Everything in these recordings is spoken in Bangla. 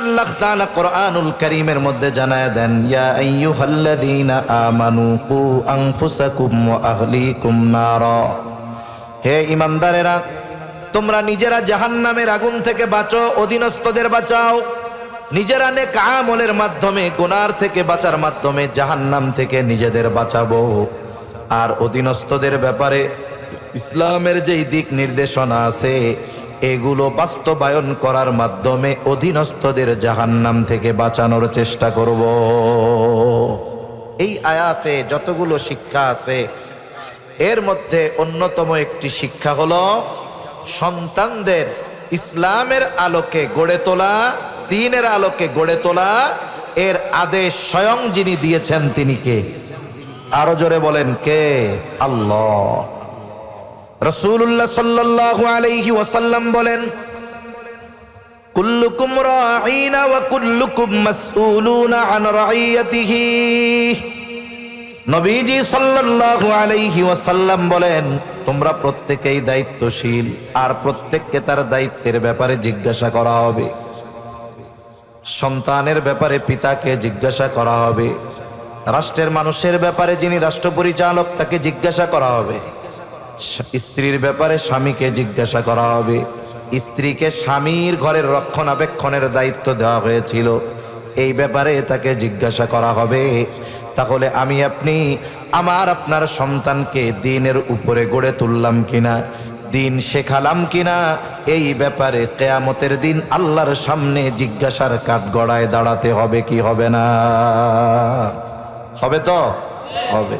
আল্লাহ তাআলা কোরআনুল কারীমের মধ্যে জানায় দেন, ইয়া আইয়ুহাল্লাযীনা আমানু কু আনফুসাকুম ওয়া আহলিকুম নারা। হে ঈমানদারেরা, তোমরা নিজেরা জাহান্নামের আগুন থেকে বাঁচো, অধীনস্থদের বাঁচাও। নিজেরা নেক আমলের মাধ্যমে, গুনার থেকে বাঁচার মাধ্যমে জাহান্নাম থেকে নিজেদের বাঁচাবো। আর অধীনস্থদের ব্যাপারে ইসলামের যেই দিক নির্দেশনা আছে এগুলো বাস্তবায়ন করার মাধ্যমে অধীনস্থদের জাহান্নাম থেকে বাঁচানোর চেষ্টা করব। এই আয়াতে যতগুলো শিক্ষা আছে এর মধ্যে অন্যতম একটি শিক্ষা হলো সন্তানদের ইসলামের আলোকে গড়ে তোলা, দ্বীনের আলোকে গড়ে তোলা। এর আদেশ স্বয়ং যিনি দিয়েছেন তিনি কে? আরো জোরে বলেন, কে? আল্লাহ। রাসূলুল্লাহ সাল্লাল্লাহু আলাইহি ওয়াসাল্লাম বলেন, কুল্লুকুম রাঈনা ওয়া কুল্লুকুম মাসউলুনা আন রাইয়াতিহি। নবীজি সাল্লাল্লাহু আলাইহি ওয়াসাল্লাম বলেন, তোমরা প্রত্যেকেই দায়িত্বশীল, আর প্রত্যেককে তার দায়িত্বের ব্যাপারে জিজ্ঞাসা করা হবে। সন্তানের ব্যাপারে পিতাকে জিজ্ঞাসা করা হবে, রাষ্ট্রের মানুষের ব্যাপারে যিনি রাষ্ট্র পরিচালক তাকে জিজ্ঞাসা করা হবে, স্ত্রীর ব্যাপারে স্বামীকে জিজ্ঞাসা করা হবে। স্ত্রীকে স্বামীর ঘরের রক্ষণাবেক্ষণের দায়িত্ব দেওয়া হয়েছিল, এই ব্যাপারে তাকে জিজ্ঞাসা করা হবে। তাহলে আমি আপনি আমার আপনার সন্তানকে দ্বীনের উপরে গড়ে তুললাম কিনা, দ্বীন শেখালাম কিনা, এই ব্যাপারে কিয়ামতের দিন আল্লাহর সামনে জিজ্ঞাসার কাঠগড়ায় দাঁড়াতে হবে কি হবে না? হবে তো? হবে।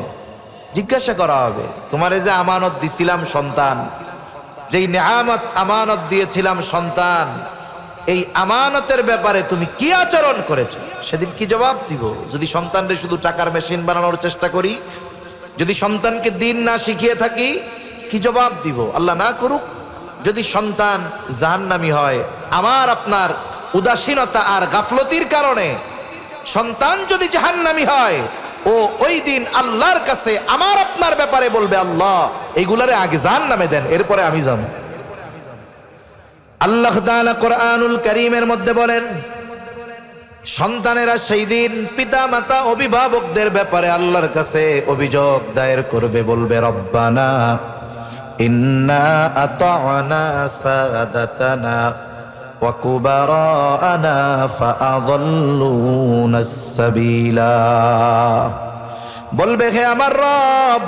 জিজ্ঞাসা করা হবে, তোমারে যে আমানত দিছিলাম সন্তান, যেই নেয়ামত আমানত দিয়েছিলাম সন্তান, এই আমানতের ব্যাপারে তুমি কি আচরণ করেছো, সেদিন কি জবাব দিব? যদি সন্তানরে শুধু টাকার মেশিন বানানোর চেষ্টা করি, যদি সন্তানকে দ্বীন না শিখিয়ে থাকি, কি জবাব দিব? আল্লাহ না করুক যদি সন্তান জাহান্নামী হয়, আমার আপনার উদাসীনতা আর গাফলতির কারণে সন্তান যদি জাহান্নামী হয়, ও ওই দিন আল্লাহর কাছে আমার আপনার ব্যাপারে বলবে, আল্লাহ এইগুলারে আগে জাহান্নামে দেন, এরপরে আমি যাব। আল্লাহ তাআলা কোরআনুল কারীমের মধ্যে বলেন, সন্তানেরা সেই দিন পিতা মাতা অভিভাবকদের ব্যাপারে আল্লাহর কাছে অভিযোগ দায়ের করবে, বলবে, রব্বানা ইন্না আতা'না সাদাতানা ওয়া কুবারানা ফাআযাল্লুনাস সাবিলা। বলবে, হে আমার রব,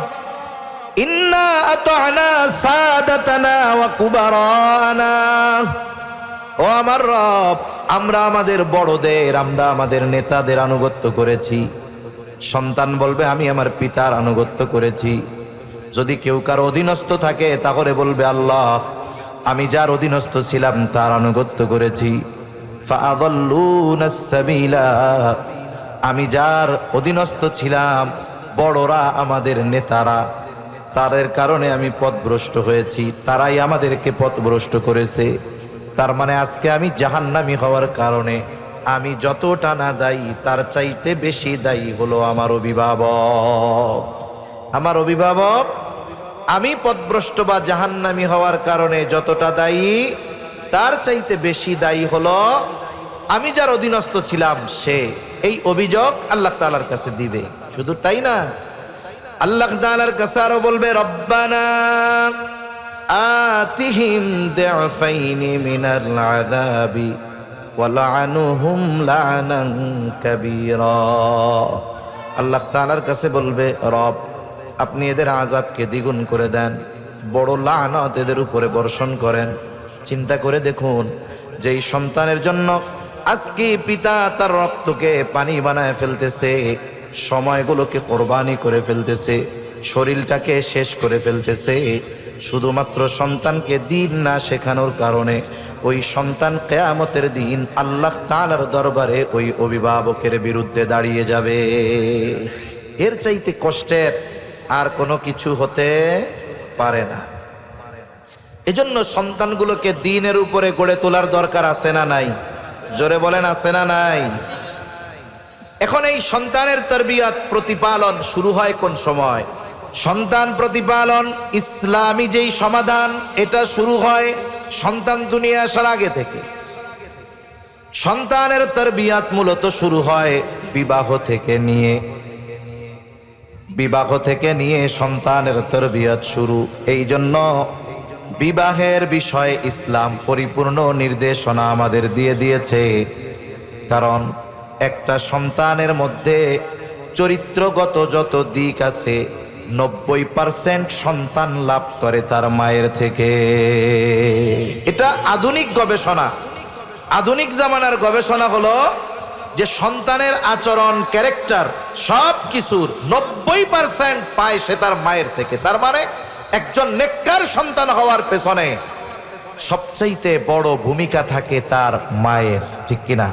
ইন্না আতা'না সাদাতানা ওয়া কুবারানা, ও আমার রব, আমরা আমাদের বড়দের, আমরা আমাদের নেতাদের আনুগত্য করেছি। সন্তান বলবে, আমি আমার পিতার আনুগত্য করেছি। যদি কেউ কারো অধীনস্থ থাকে তাহলে বলবে, আল্লাহ আমি যার অধীনস্থ ছিলাম তার আনুগত্য করেছি। ফাআযাল্লুনাস সাবিলা, আমি যার অধীনস্থ ছিলাম, বড়রা আমাদের নেতারা, তাদের কারণে আমি পথভ্রষ্ট হয়েছি, তারাই আমাদেরকে পথভ্রষ্ট করেছে। তার মানে আজকে আমি জাহান্নামী হওয়ার কারণে আমি যতটা না দায়ী, তার চাইতে বেশি দায়ী হলো আমার অভিভাবক। আমার অভিভাবক আমি পথভ্রষ্ট বা জাহান্নামী হওয়ার কারণে যতটা দায়ী, তার চাইতে বেশি দায়ী হলো আমি যার অধীনস্থ ছিলাম সে। এই অভিযোগ আল্লাহ তাআলার কাছে দিবে। শুধু তাই না, আল্লাহ তাআলার কাছে আরো বলবে, রব্বানা আতিহিম দি'ফাইনি মিনাল আযাবি ওয়ালআনহুম লা'নান কাবীরা। আল্লাহ তাআলার কাছে বলবে, রব আপনি এদের আযাবকে দ্বিগুণ করে দেন, বড় লানত এদের উপরে বর্ষণ করেন। চিন্তা করে দেখুন, যেই সন্তানের জন্য আজকে পিতা তার রক্তকে পানি বানায় ফেলতেছে, সময়গুলোকে কোরবানি করে ফেলতেছে, শরীরটাকে শেষ করে ফেলতেছে, শুধুমাত্র সন্তানকে দ্বীন না শেখানোর কারণে ওই সন্তান কিয়ামতের দিন আল্লাহ তাআলার দরবারে ওই অভিভাবকের বিরুদ্ধে দাঁড়িয়ে যাবে। এর চাইতে কষ্টের আর কোনো কিছু হতে পারে না। এজন্য সন্তানগুলোকে দ্বীনের উপরে গড়ে তোলার দরকার আছে না নাই? জোরে বলেন, আছে না নাই? এখন এই সন্তানের তারবিয়াত, প্রতিপালন শুরু হয় কোন সময়? সন্তান প্রতিপালন ইসলামী যেই সমাধান, এটা শুরু হয় সন্তান দুনিয়া আসার আগে থেকে। সন্তানের তারবিয়াত মূলত শুরু হয় বিবাহ থেকে নিয়ে সন্তানের তারবিয়াত শুরু। এই জন্য বিবাহের বিষয়ে ইসলাম পরিপূর্ণ নির্দেশনা আমাদের দিয়ে দিয়েছে। কারণ একটা সন্তানের মধ্যে চরিত্রগত যত দিক আছে 90% সন্তান লাভ করে তার মায়ের থেকে। এটা আধুনিক গবেষণা, আধুনিক জামানার গবেষণা হলো যে সন্তানের আচরণ, ক্যারেক্টার সব কিছুর 90% পায় সে তার মায়ের থেকে। তার মানে একজন নেককার সন্তান হওয়ার পেছনে সবচাইতে বড় ভূমিকা থাকে তার মায়ের, ঠিক কিনা?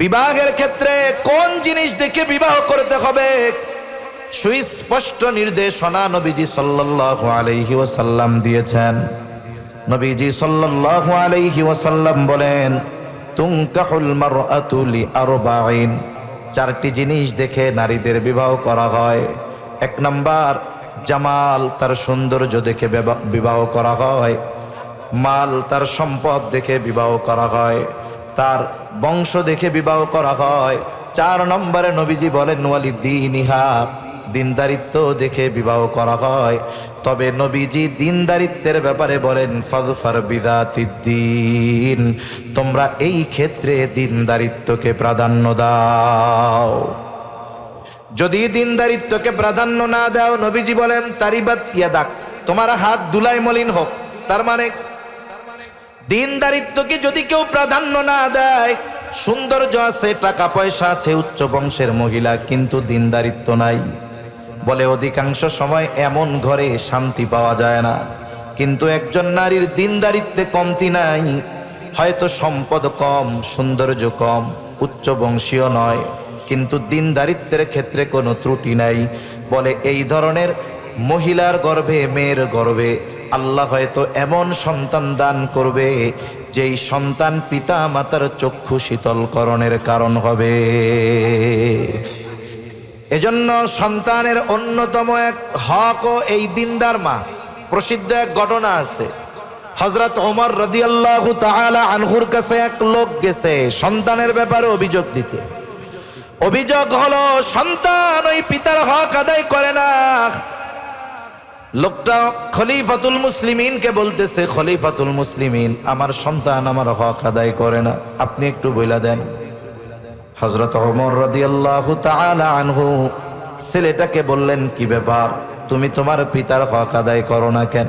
বিবাহের ক্ষেত্রে কোন জিনিস দেখে বিবাহ করতে হবে সুস্পষ্ট নির্দেশনা নবীজি সাল্লাল্লাহু আলাইহি ওয়াসাল্লাম দিয়েছেন। নবীজি সাল্লাল্লাহু আলাইহি ওয়াসাল্লাম বলেন, তুনকাহুল মারআতু লিআরবাঈন, চারটি জিনিস দেখে নারীদের বিবাহ করা হয়। এক নাম্বার জামাল, তার সৌন্দর্য দেখে বিবাহ করা হয়। মাল, তার সম্পদ দেখে বিবাহ করা হয়। তার বংশ দেখে বিবাহ করা হয়। 4 নম্বরে নবীজি বলেন ওয়ালিদ্দীনিহা, দিনদারিত্ব দেখে বিবাহ করা হয়। তবে নবীজি দিনদারিত্বের ব্যাপারে বলেন ফাযফার বিযাতিদ্দীন, তোমরা এই ক্ষেত্রে দিনদারিত্বকে প্রাধান্য দাও। যদি দিনদারিত্বকে প্রাধান্য না দাও, নবীজি বলেন তারিবাত ইয়াদাক, তোমার হাত ধুলায় মলিন হোক। তার মানে দিনদারিত্বকে যদি কেউ প্রাধান্য না দেয়, সৌন্দর্য আছে, টাকা পয়সা আছে, উচ্চ বংশের মহিলা, কিন্তু দিনদারিত্ব নাই, বলে অধিকাংশ সময় এমন ঘরে শান্তি পাওয়া যায় না। কিন্তু একজন নারীর দিনদারিত্বে কমতি নাই, হয়তো সম্পদ কম, সৌন্দর্য কম, উচ্চ বংশীয় নয়, কিন্তু দিনদারিত্বের ক্ষেত্রে কোনো ত্রুটি নাই, বলে এই ধরনের মহিলার গর্ভে, মেয়ের গর্ভে আল্লাহ হয়তো এমন সন্তান দান করবে যেই সন্তান পিতা মাতার চক্ষু শীতলকরণের কারণ হবে। এজন্য সন্তানের অন্যতম এক হকও এই দিনদার মা। প্রসিদ্ধ এক ঘটনা আছে, হযরত ওমর রাদিয়াল্লাহু তাআলা আনহুর কাছে এক লোক গেছে সন্তানের ব্যাপারে অভিযোগ দিতে। অভিযোগ হলো সন্তান ওই পিতার হক আদায় করে না। লোকটা খলিফাতুল মুসলিমিনকে বলতেছে, খলিফাতুল মুসলিমিন, আমার সন্তান আমার হক আদায় করে না, আপনি একটু বইলা দেন। হযরত ওমর রাদিয়াল্লাহু তাআলা আনহু ছেলেটাকে বললেন, কি ব্যাপার, তুমি তোমার পিতার হক আদায় করো না কেন?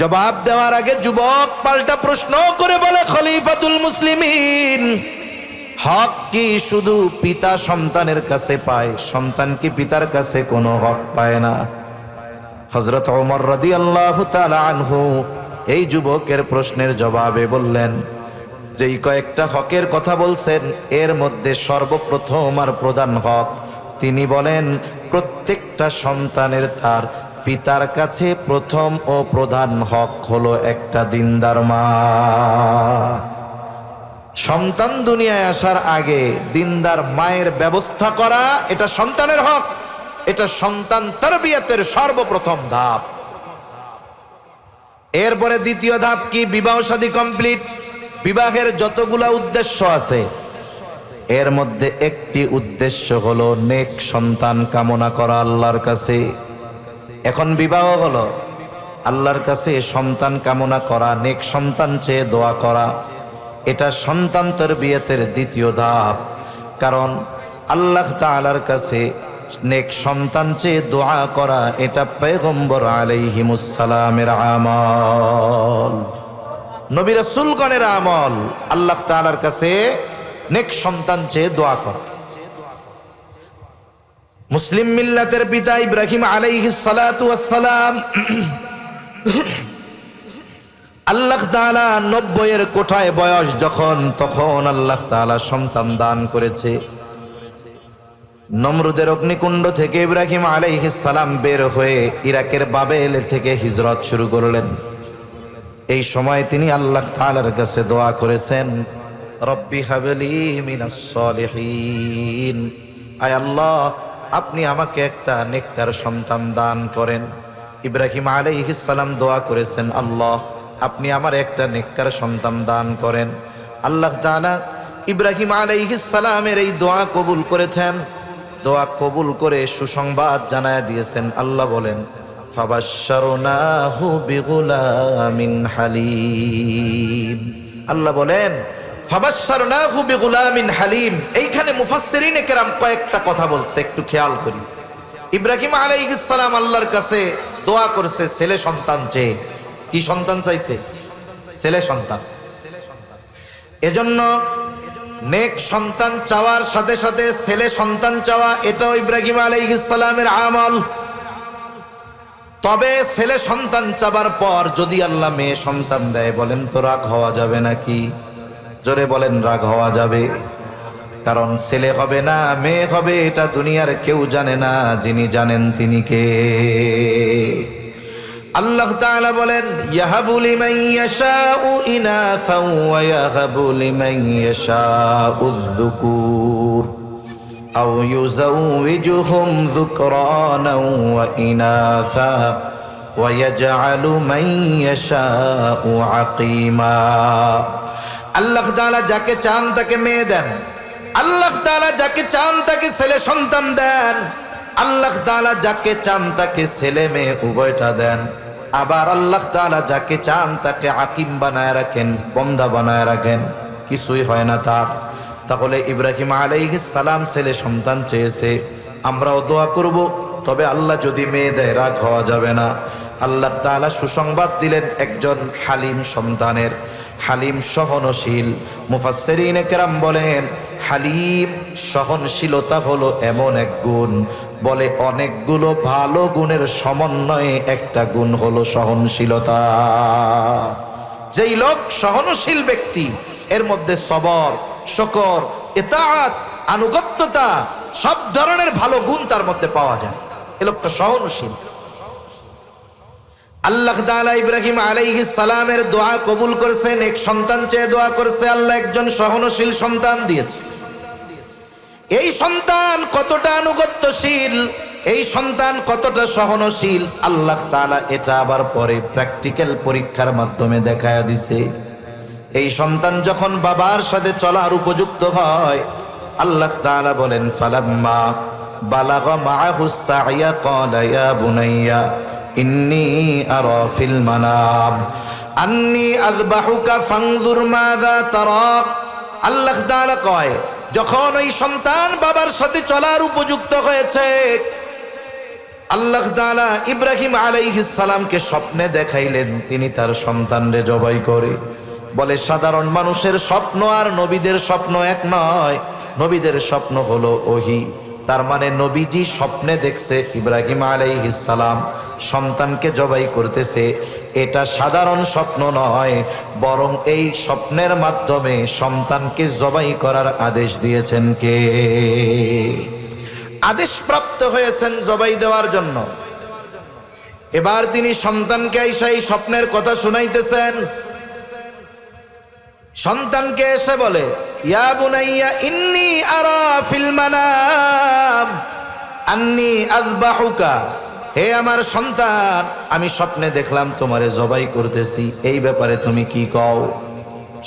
জবাব দেওয়ার আগে যুবক পাল্টা প্রশ্ন করে বলে, খলিফাতুল মুসলিমিন, হক কি শুধু পিতা সন্তানের কাছে পায়? সন্তান কি পিতার কাছে কোনো হক পায় না? হযরত ওমর রাদিয়াল্লাহু তাআলা আনহু এই যুবকের প্রশ্নের জবাবে বললেন, যেই কয়েকটা হকের কথা বলছেন এর মধ্যে সর্বপ্রথম আর প্রধান হক, তিনি বলেন প্রত্যেকটা সন্তানের তার পিতার কাছে প্রথম ও প্রধান হক হলো একটা দিনদার মা। সন্তান দুনিয়ায় আসার আগে দিনদার মায়ের ব্যবস্থা করা, এটা সন্তানের হক, এটা সন্তান তারবিয়াতের সর্বপ্রথম ধাপ। এরপরে দ্বিতীয় ধাপ কি? বিবাহ শাদী কমপ্লিট। বিবাহের যতগুলা উদ্দেশ্য আছে এর মধ্যে একটি উদ্দেশ্য হলো নেক সন্তান কামনা করা আল্লাহর কাছে। এখন বিবাহ হলো আল্লাহর কাছে সন্তান কামনা করা, নেক সন্তান চেয়ে দোয়া করা, এটা সন্তান তারবিয়াতের দ্বিতীয় ধাপ। কারণ আল্লাহ তাআলার কাছে নেক সন্তান চেয়ে দোয়া করা এটা পয়গম্বর আলাইহিমুস সালামের আমল, নবী রাসূলগণের আমল। আল্লাহ তাআলার কাছে নেক সন্তান চেয়ে দোয়া করা। মুসলিম মিল্লাতের পিতা ইব্রাহিম আলাইহিস সালাতু ওয়াস সালাম, আল্লাহ তাআলা 90 কোঠায় বয়স যখন, তখন আল্লাহ তাআলা সন্তান দান করেছে। নমরুদের অগ্নিকুণ্ড থেকে ইব্রাহিম আলাইহিস সালাম বের হয়ে ইরাকের বাবেল থেকে হিজরত শুরু করলেন। এই সময় তিনি আল্লাহ তাআলার কাছে দোয়া করেছেন, রব্বি হাবলি মিনাস সলিহিন, আয় আল্লাহ আপনি আমাকে একটা নেককার সন্তান দান করেন। ইব্রাহিম আলাইহিস সালাম দোয়া করেছেন, আল্লাহ আপনি আমার একটা নেককার সন্তান দান করেন। আল্লাহ তাআলা ইব্রাহিম আলাইহিস সালামের এই দোয়া কবুল করেছেন। দোয়া কবুল করে সুসংবাদ জানায়া দিয়েছেন। আল্লাহ বলেন ফাবাশশারনাহু বিগুলামিন হালিম। আল্লাহ বলেন ফাবাশশারনাহু বিগুলামিন হালিম। এইখানে মুফাসসিরিনে কেরাম কয়েকটা কথা বলছে, একটু খেয়াল করি। ইব্রাহিম আলাইহিস সালাম আল্লাহর কাছে দোয়া করছে ছেলে সন্তান চেয়ে। কি সন্তান চাইছে? ছেলে সন্তান। এজন্য নেক সন্তান চাওয়ার সাথে সাথে ছেলে সন্তান চাওয়া এটাও ইব্রাহিম আলাইহিস সালামের আমল। তবে ছেলে সন্তান চাবার পর যদি আল্লাহ মেয়ে সন্তান দেয়, বলেন তো রাগ হওয়া যাবে নাকি? জোরে বলেন, রাগ হওয়া যাবে? কারণ ছেলে হবে না মেয়ে হবে এটা দুনিয়ার কেউ জানে না, যিনি জানেন তিনি কে? আল্লাহ তাআলা বলেন ইয়াহাবু লিমান ইয়াশাউ ইনাসা ওয়া ইয়াহাবু লিমান ইয়াশাউ যুকুর আও ইউযাউযুহুম যুকরানা ওয়া ইনাসা ওয়া ইয়াজআলু মান ইয়াশাউ আকীমা। আল্লাহ তাআলা যাকে চান তাকে মেয়ে দেন, আল্লাহ তাআলা যাকে চান তাকে ছেলে সন্তান দেন, আল্লাহ তাআলা যাকে চান তাকে ছেলে মেয়ে উভয়টা দেন। আবার আল্লাহ তাআলা যাকে চান তাকে আকিম বানায় রাখেন, বন্দা বানায় রাখেন, কিছুই হয় না তার। তাহলে ইব্রাহিম আলাইহিস সালাম ছেলে সন্তান চেয়েছে, আমরাও দোয়া করব। তবে আল্লাহ যদি মেয়ে দেয় রাগ হওয়া যাবে না। আল্লাহ তাআলা সুসংবাদ দিলেন একজন হালিম সন্তানের। হালিম সহনশীল। মুফাসসিরিনে কেরাম বলেন হালিম সহনশীলতা হলো এমন এক গুণ, বলে অনেকগুলো ভালো গুণের সমন্বয়ে একটা গুণ হলো সহনশীলতা। যেই লোক সহনশীল ব্যক্তি এর মধ্যে সবর, শকর, ইতাআত, আনুগত্যতা সব ধরনের ভালো গুণ তার মধ্যে পাওয়া যায়। এ লোকটা সহনশীল। আল্লাহ তাআলা ইব্রাহিম আলাইহিস সালামের দোয়া কবুল করেছেন। এক সন্তান চেয়ে দোয়া করেছে, আল্লাহ একজন সহনশীল সন্তান দিয়েছে। এই সন্তান কতটা আনুগত্যশীল, এই সন্তান কতটা সহনশীল, আল্লাহ তাআলা এটা আবার পরে প্র্যাকটিক্যাল পরীক্ষার মাধ্যমে দেখায়া দিছে। এই সন্তান যখন বাবার সাথে চলার উপযুক্ত হয়, আল্লাহ তাআলা বলেন ফালাম্মা বালাগা মাআহুস সা'য়া ক্বালা ইয়া বুনাইয়া ইন্নী আরা ফিল মানাম আন্নী আযবাহুকা ফানজুর মাযা তারা। আল্লাহ তাআলা কয় যখন ওই সন্তান বাবার সাথে চলার উপযুক্ত হয়েছে, আল্লাহ তাআলা ইব্রাহিম আলাইহিস সালামকে স্বপ্নে দেখাইলেন তিনি তার সন্তানরে জবাই করে। বলে সাধারণ মানুষের স্বপ্ন আর নবীদের স্বপ্ন এক নয়। নবীদের স্বপ্ন হলো ওহী। তার মানে নবীজি স্বপ্নে দেখছে ইব্রাহিম আলাইহিস সালাম সন্তানকে জবাই করতেছে। এটা সাধারণ স্বপ্ন নয়, বরং এই স্বপ্নের মাধ্যমে সন্তানকে জবাই করার আদেশ দিয়েছেন কে? আদেশ প্রাপ্ত হয়েছেন জবাই দেওয়ার জন্য। এবার তিনি সন্তানকে আইসা এই স্বপ্নের কথা শুনাইতেছেন। সন্তানকে এসে বলে ইয়া বুনাইয়া ইন্নী আরা ফিল মানাম আন্নী আযবাহুকা, হে আমার সন্তান আমি স্বপ্নে দেখলাম তোমারে জবাই করতেছি, এই ব্যাপারে তুমি কি কও?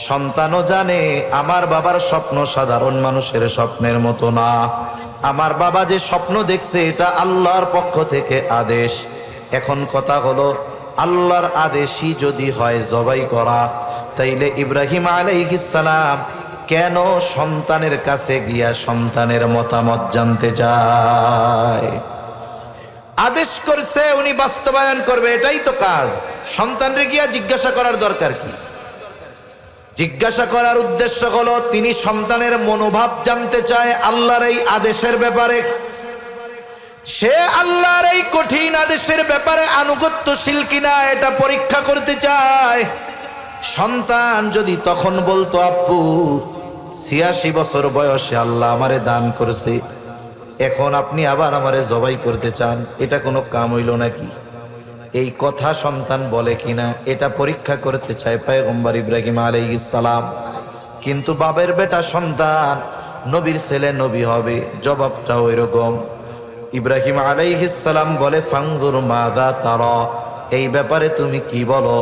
সন্তানও জানে আমার বাবার স্বপ্ন সাধারণ মানুষের স্বপ্নের মতো না। আমার বাবা যে স্বপ্ন দেখছে এটা আল্লাহর পক্ষ থেকে আদেশ। এখন কথা হলো আল্লাহর আদেশই যদি হয় জবাই করা, তাইলে ইব্রাহিম আলাইহিস সালাম কেন সন্তানের কাছে গিয়া সন্তানের মতামত জানতে চায়? আদেশ করছে উনি বাস্তবায়ন করবে, এটাই তো কাজ। সন্তানরে গিয়া জিজ্ঞাসা করার দরকার কি? জিজ্ঞাসা করার উদ্দেশ্য হলো তিনি সন্তানের মনোভাব জানতে চায় আল্লাহর এই আদেশের ব্যাপারে। সে আল্লাহর এই কঠিন আদেশের ব্যাপারে আনুগত্যশীল কিনা এটা পরীক্ষা করতে চায়। সন্তান যদি তখন বলতো আব্বু ৮৬ বছর বয়সে আল্লাহ আমারে দান করেছে, এখন আপনি আবার আমারে জবাই করতে চান, এটা কোনো কাম হইল নাকি? এই কথা সন্তান বলে কিনা এটা পরীক্ষা করতে চায় পয়গম্বর ইব্রাহিম আলাইহিস সালাম। কিন্তু বাবের বেটা সন্তান, নবীর ছেলে নবী হবে, জবাবটা ওইরকম। ইব্রাহিম আলাইহিস সালাম বলে ফানজুর মাযা তারা, এই ব্যাপারে তুমি কি বলো?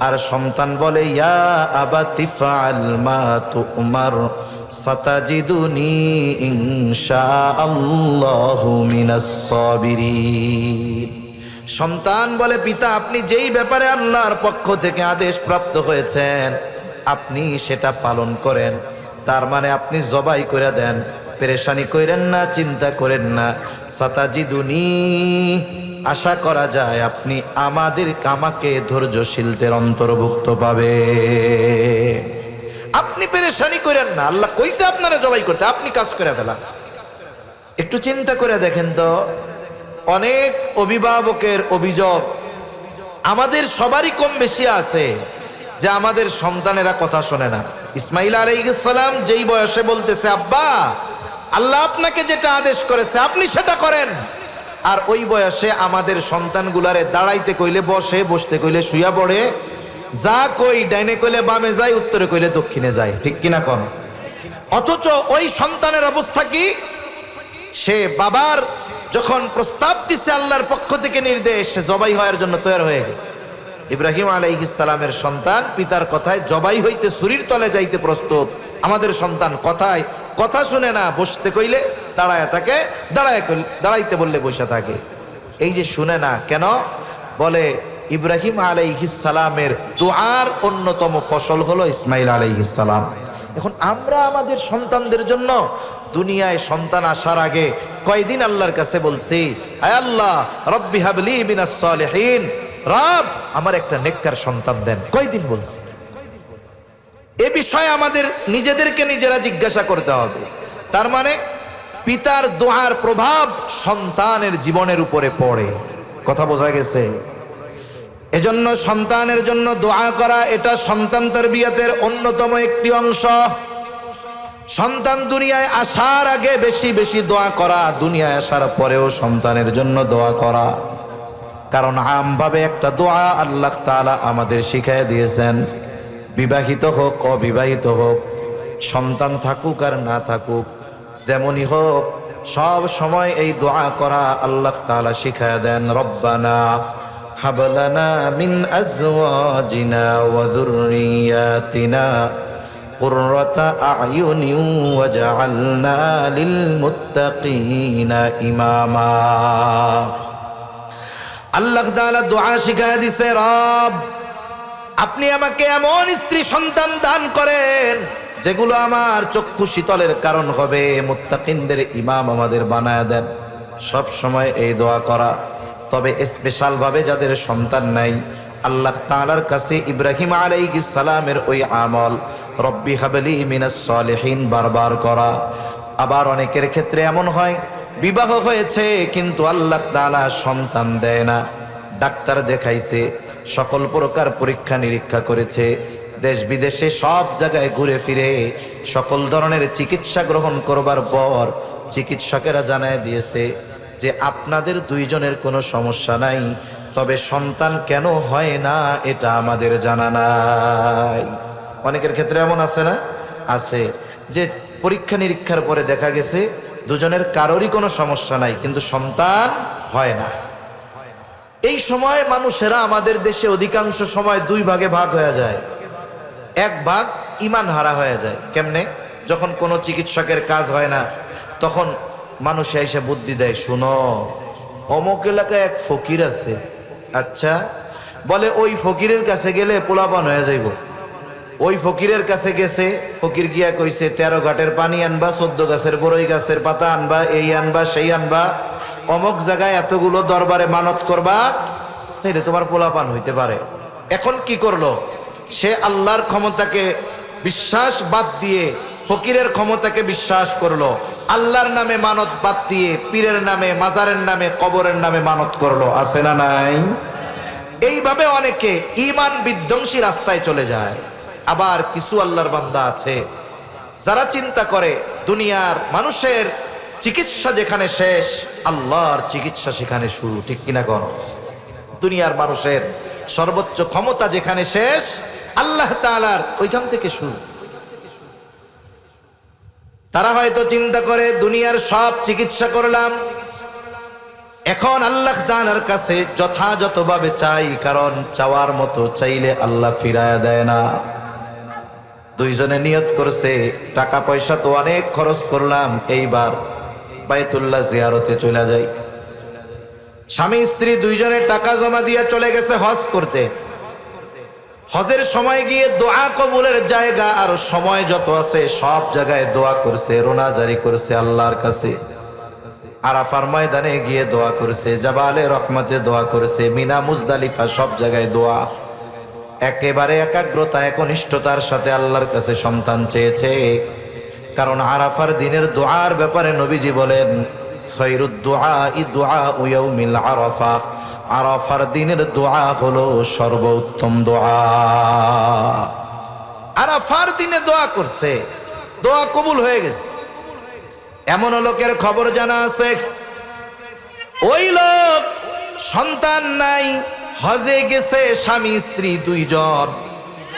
আর সন্তান বলে ইয়া আবাতি ফাআল মা তুমার সাতাজিদুনি ইনশাআল্লাহু মিনাস সাবিরিন। সন্তান বলে পিতা আপনি যেই ব্যাপারে আল্লাহর পক্ষ থেকে আদেশ প্রাপ্ত হয়েছেন আপনি সেটা পালন করেন, তার মানে আপনি জবাই করে দেন, পেরেশানি করেন না, চিন্তা করেন না। সাতাজিদুনি, আশা করা যায় আপনি আমাকে ধৈর্যশীলদের অন্তর্ভুক্ত পাবে। আপনি পেরেশানি করেন না, আল্লাহ কইছে আপনারা জবাই করতে, আপনি কাজ করে ফেলান। একটু চিন্তা করে দেখেন তো, অনেক অভিভাবকের অভিযোগ আমাদের সবারই কম বেশি আছে যে আমাদের সন্তানেরা কথা শোনে না। ইসমাইল আলাইহিস সালাম যেই বয়সে বলতেছে আব্বা আল্লাহ আপনাকে যেটা আদেশ করেছে আপনি সেটা করেন, আর ওই বয়সে আমাদের সন্তানগুলারে দাঁড়াইতে কইলে বসে, বসতে কইলে শুয়া পড়ে, যা কই ডাইনে কইলে বামে যায়, উত্তরে কইলে দক্ষিণে যায়, ঠিক কিনা কম? অথচ ওই সন্তানের অবস্থা কি? সে বাবার যখন প্রস্তাব দিছে আল্লাহর পক্ষ থেকে নির্দেশ, সে জবাই হওয়ার জন্য তৈরি হয়ে গেছে। ইব্রাহিম আলাইহিস সালামের সন্তান পিতার কথায় জবাই হইতে ছুরির তলে যাইতে প্রস্তুত। আমাদের সন্তান কথায় কথা শুনে না, বসতে কইলে দাঁড়ায় থাকে, দাঁড়াইতে বললে বসে থাকে। এই যে শুনে না কেন, বলে ইব্রাহিম আলাইহিস সালামের দুআর অন্যতম ফসল হলো ইসমাইল আলাইহিস সালাম। এখন আমরা আমাদের সন্তানদের জন্য দুনিয়ায় সন্তান আসার আগে কয়দিন আল্লাহর কাছে বলছি, আয় আল্লাহ রব্বি হাবলি মিনাস সালিহিন, রব আমার একটা নেককার সন্তান দেন? কয়দিন বলছি? এ বিষয়ে আমাদের নিজেদেরকে নিজেরা জিজ্ঞাসা করতে হবে। তার মানে পিতার দোয়ার প্রভাব সন্তানের জীবনের উপরে পড়ে, কথা বোঝা গেছে? এজন্য সন্তানের জন্য দোয়া করা এটা সন্তান তারবিয়াতের অন্যতম একটি অংশ। সন্তান দুনিয়ায় আসার আগে বেশি বেশি দোয়া করা, দুনিয়ায় আসার পরেও সন্তানের জন্য দোয়া করা। কারণ আমভাবে একটা দোয়া আল্লাহ তাআলা আমাদের শিখিয়ে দিয়েছেন, বিবাহিত হোক অবিবাহিত হোক, সন্তান থাকুক আর না থাকুক, যেমনই হোক সব সময় এই দোয়া করা আল্লাহ তাআলা শিখিয়ে দেন। রব্বানা হাবলানা মিন আজওয়াজিনা ওয়া যুররিয়াতিনা কুররাতা আ'য়ুনিন ওয়াজআলনা লিল মুত্তাকিনা ইমামা। আল্লাহ তাআলা দোয়া শিখায় দিছে, রব আপনি আমাকে এমন স্ত্রী সন্তান দান করেন যেগুলো আমার চক্ষু শীতলের কারণ হবে, মুত্তাকিনদের ইমাম আমাদের বানায় দেন। সব সময় এই দোয়া করা। তবে স্পেশাল ভাবে যাদের সন্তান নাই, আল্লাহ তাআলার কাছে ইব্রাহিম আলাইহিস সালামের ওই আমল রব্বি হাবলি মিনাস সালিহিন বারবার করা। আবার অনেকের ক্ষেত্রে এমন হয় বিবাহ হয়েছে কিন্তু আল্লাহ তাআলা সন্তান দেয় না, ডাক্তার দেখাইছে, সকল প্রকার পরীক্ষা নিরীক্ষা করেছে, দেশ বিদেশে সব জায়গায় ঘুরে ফিরে সকল ধরনের চিকিৎসা গ্রহণ করবার পর চিকিৎসকেরা জানায় দিয়েছে যে আপনাদের দুইজনের কোনো সমস্যা নাই, তবে সন্তান কেন হয় না এটা আমাদের জানা নাই। অনেকের ক্ষেত্রে এমন আছে না? আছে, যে পরীক্ষা নিরীক্ষার পরে দেখা গেছে দুজনের কারোরই কোনো সমস্যা নাই কিন্তু সন্তান হয় না। এই সময় মানুষেরা আমাদের দেশে অধিকাংশ সময় দুই ভাগে ভাগ হয়ে যায়। এক ভাগ ঈমান হারা হয়ে যায়। কেমনে? যখন কোনো চিকিৎসকের কাজ হয় না তখন মানুষ এসে বুদ্ধি দেয়, শুনো অমুক এলাকায় এক ফকির আছে, আচ্ছা বলে ওই ফকিরের কাছে গেলে পোলাপান হয়ে যাইব। ওই ফকিরের কাছে গেছে, ফকির গিয়া কইছে 13 ঘাটের পানি আনবা, 14 গাছের বড়ই গাছের পাতা আনবা, এই আনবা সেই আনবা, অমুক জায়গায় এতগুলো দরবারে মানত করবা, তাইলে তোমার পোলাপান হইতে পারে। এখন কি করলো? সে আল্লাহর ক্ষমতাকে বিশ্বাস বাদ দিয়ে ফকিরের ক্ষমতাকে বিশ্বাস করলো, আল্লাহর নামে মানত বাদ দিয়ে পীরের নামে, মাজারের নামে, কবরের নামে মানত করলো। আছে না নাই? এইভাবে অনেকে ঈমান বিধ্বংসী রাস্তায় চলে যায়। আবার কিছু আল্লাহর বান্দা আছে যারা চিন্তা করে দুনিয়ার মানুষের চিকিৎসা যেখানে শেষ, আল্লাহর চিকিৎসা সেখানে শুরু, ঠিক কিনা কর? দুনিয়ার মানুষের সর্বোচ্চ ক্ষমতা যেখানে শেষ, আল্লাহ তাআলার ওইখান থেকে শুরু। তারা হয়তো চিন্তা করে দুনিয়ার সব চিকিৎসা করলাম, এখন আল্লাহ তাআলার কাছে যথাযথভাবে চাই, কারণ চাওয়ার মতো চাইলে আল্লাহ ফিরায়া দেয় না। দুইজনে নিয়ত করছে, টাকা পয়সা তো অনেক খরচ করলাম, এইবার বাইতুল্লাহ জিয়ারতে চলে যাই। স্বামী স্ত্রী দুইজনে টাকা জমা দিয়ে চলে গেছে হজ করতে। হজের সময় গিয়ে দোয়া কবুলের জায়গা আর সময় যত আছে সব জায়গায় দোয়া করছে, রোনাজারি করছে আল্লাহর কাছে। আরাফার ময়দানে গিয়ে দোয়া করছে, জাবালে রহমতে দোয়া করেছে, মিনা মুজদালিফা সব জায়গায় দোয়া। একেবারে একাগ্রতা একনিষ্ঠতার সাথে আল্লাহর কাছে সন্তান চেয়েছে। কারণ আরাফার দিনের দোয়ার ব্যাপারে নবীজি বলেন, খায়রুদ দুআই দুআউ ইয়াউমিল আরাফা, আরাফার দিনের দোয়া হলো সর্বোত্তম দোয়া। আরাফার দিনে দোয়া করছে, দোয়া কবুল হয়ে গেছে। এমন লোকের খবর জানা আছে, ওই লোক সন্তান নাই, হজে গেছে স্বামী স্ত্রী দুইজন,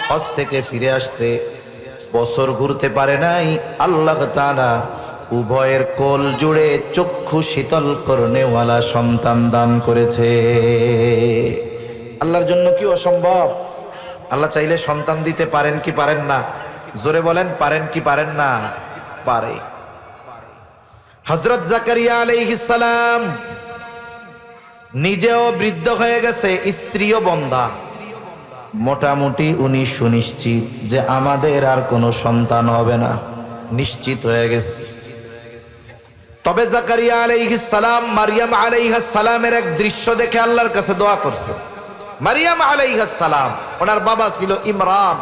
হজ থেকে ফিরে আসছে, বছর ঘুরতে পারে নাই। আল্লাহ তাআলা উভয়ের কোল জুড়ে চক্ষু শীতল করনেওয়ালা সন্তান দান করেছে। আল্লাহর জন্য কি অসম্ভব? আল্লাহ চাইলে সন্তান দিতে পারেন কি পারেন না? জোরে বলেন, পারেন কি পারেন না? পারে। হযরত জাকারিয়া আলাইহিস সালাম নিজেও বৃদ্ধ হয়ে গেছে, স্ত্রীও বন্ধা। মোটামুটি উনি সুনিশ্চিত যে আমাদের আর কোনো সন্তান হবে না, নিশ্চিত হয়ে গেছে। তবে জাকারিয়া আলাইহিস সালাম মারিয়াম আলাইহিস সালামের এক দৃশ্য দেখে আল্লাহর কাছে দোয়া করছে। মারিয়াম আলাইহিস সালাম, ওনার বাবা ছিল ইমরান,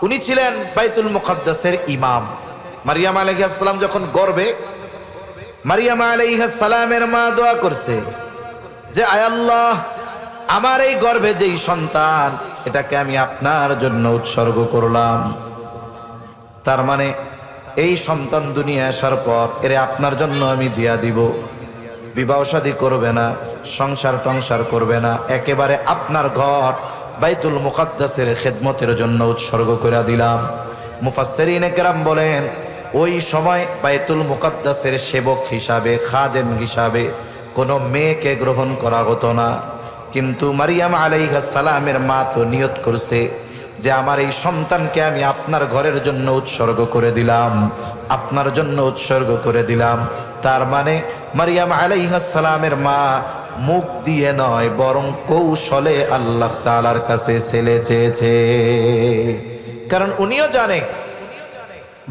উনি ছিলেন বাইতুল মুকাদ্দাসের ইমাম। মারিয়াম আলাইহিস সালাম যখন গর্ভে, মারিয়াম আলাইহিস সালামের মা দোয়া করছে যে আয় আল্লাহ, আমার এই গর্ভে যেই সন্তান, এটাকে আমি আপনার জন্য উৎসর্গ করলাম। তার মানে এই সন্তান দুনিয়া আসার পর এরে আপনার জন্য আমি দিয়া দিব, বিবাহ শাদী করবে না, সংসার টংসার করবে না, একেবারে আপনার ঘর বাইতুল মুকাদ্দাসের খেদমতের জন্য উৎসর্গ করে দিলাম। মুফাসসিরিনে কেরাম বলেন, ওই সময় বাইতুল মুকাদ্দাসের সেবক হিসাবে, খাদেম হিসাবে কোনো মেয়েকে গ্রহণ করা হতো না। কিন্তু মারিয়াম আলাইহিস সালামের মা তো নিয়ত করছে যে আমার এই সন্তানকে আমি আপনার ঘরের জন্য উৎসর্গ করে দিলাম, আপনার জন্য উৎসর্গ করে দিলাম। তার মানে মারিয়াম আলাইহিস সালামের মা মুখ দিয়ে নয়, বরং কৌশলে আল্লাহ তাআলার কাছে ছেলে চেয়েছে। কারণ উনিও জানে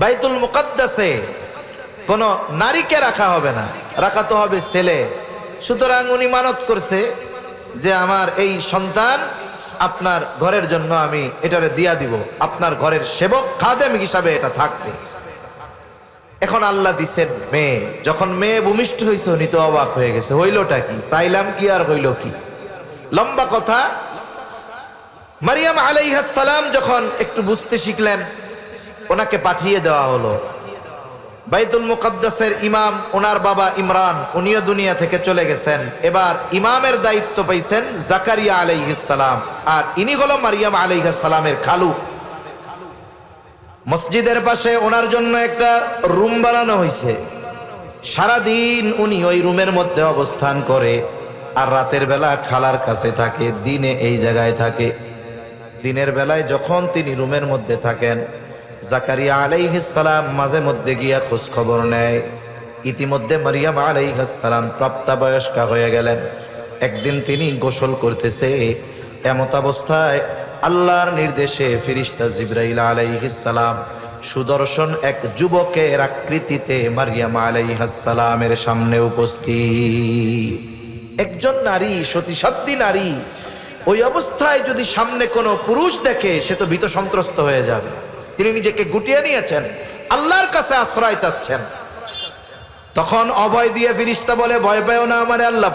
বাইতুল মুকাদ্দাসে কোনো নারীকে রাখা হবে না, রাখা তো হবে ছেলে। সুতরাং উনি মানত করছে যে আমার এই সন্তান আপনার ঘরের জন্য আমি এটারে দিয়া দিব, আপনার ঘরের সেবক খাদেম হিসাবে এটা থাকবে। এখন আল্লাহ দিছেন মেয়ে। যখন মেয়ে ভূমিষ্ঠ হয়েছে উনি তো অবাক হয়ে গেছে, হইলটা কি, চাইলাম কি আর হইল কি। লম্বা কথা, মারিয়াম আলাইহিস সালাম যখন একটু বুঝতে শিখলেন, ওনাকে পাঠিয়ে দেওয়া হলো। বাইতুল মুকাদ্দাসের ইমাম ওনার বাবা ইমরান, উনিও দুনিয়া থেকে চলে গেছেন। এবার ইমামের দায়িত্ব পাইছেন জাকারিয়া আলাইহিস সালাম, আর ইনি হলো মারিয়াম আলাইহিস সালামের খালু। মসজিদের পাশে ওনার জন্য একটা রুম বানানো হয়েছে। সারাদিন উনি ওই রুমের মধ্যে অবস্থান করে, আর রাতের বেলা খালার কাছে থাকে, দিনে এই জায়গায় থাকে। দিনের বেলায় যখন তিনি রুমের মধ্যে থাকেন, জাকারিয়া আলাইহিস সালাম মাঝে মধ্যে গিয়া খোঁজ খবর নেয়। ইতিমধ্যে মারিয়াম আলাইহিস সালাম প্রাপ্তবয়স্কা হয়ে গেলেন। একদিন তিনি গোসল করতেছে, এমত অবস্থায় আল্লাহর নির্দেশে ফেরেশতা জিবরাইল আলাইহিস সালাম সুদর্শন এক যুবকের আকৃতিতে মারিয়াম আলাইহিস সালামের সামনে উপস্থিত। একজন নারী, সতী নারী, ওই অবস্থায় যদি সামনে কোনো পুরুষ দেখে, সে তো ভীত সন্ত্রস্ত হয়ে যাবে। তিনি নিজেকে গুটিয়ে নিয়েছেন, আল্লাহর কাছে আশ্রয় চাচ্ছেন। তখন অভয় দিয়ে ফেরেশতা বলে, ভয় পেও না, আমারে আল্লাহ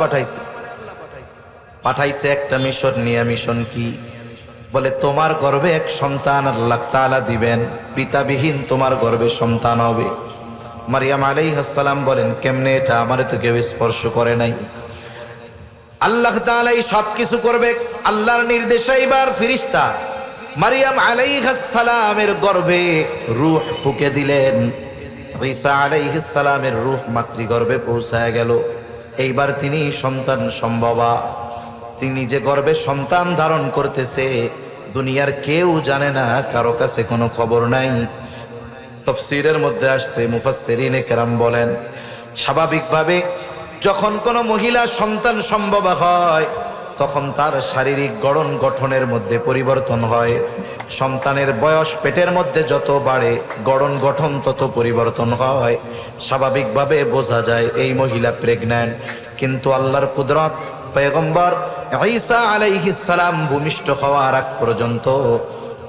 পাঠাইছে একটা মিশন নিয়ে। মিশন কি? বলে তোমার গর্ভে এক সন্তান আল্লাহ তাআলা দিবেন, পিতাবিহীন তোমার গর্ভে সন্তান হবে। মারিয়াম আলাইহিস সালাম বলেন, কেমনে এটা? আমারে তো কেউ স্পর্শ করে নাই। আল্লাহ তাআলাই সব কিছু করবে, আল্লাহর নির্দেশে। এবার ফেরেশতা মারিয়াম আলাইহিস সালামের গর্ভে রূহ ফুঁকে দিলেন। ঈসা আলাইহিস সালামের রূহ মাতৃগর্ভে পৌঁছায় গেল। এইবার তিনি সন্তান সম্ভবা, তিনি যে গর্ভে সন্তান ধারণ করতেছে দুনিয়ার কেউ জানে না, কারো কাছে কোনো খবর নাই। তাফসীরের মধ্যে আসছে, মুফাসসিরিনে কেরাম বলেন স্বাভাবিকভাবে যখন কোনো মহিলা সন্তান সম্ভবা হয় তখন তার শারীরিক গড়ন গঠনের মধ্যে পরিবর্তন হয়। সন্তানের বয়স পেটের মধ্যে যত বাড়ে গড়ন গঠন তত পরিবর্তন হয়। স্বাভাবিকভাবে বোঝা যায় এই মহিলা প্রেগন্যান্ট। কিন্তু আল্লাহর কুদরত, পয়গম্বর ঈসা আলাইহিস সালাম ভূমিষ্ঠ হওয়ার আগ পর্যন্ত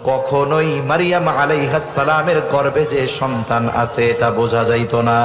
কখনোই মারিয়াম আলাইহিস সালামের গর্ভে যে সন্তান আছে এটা বোঝা যাইত না।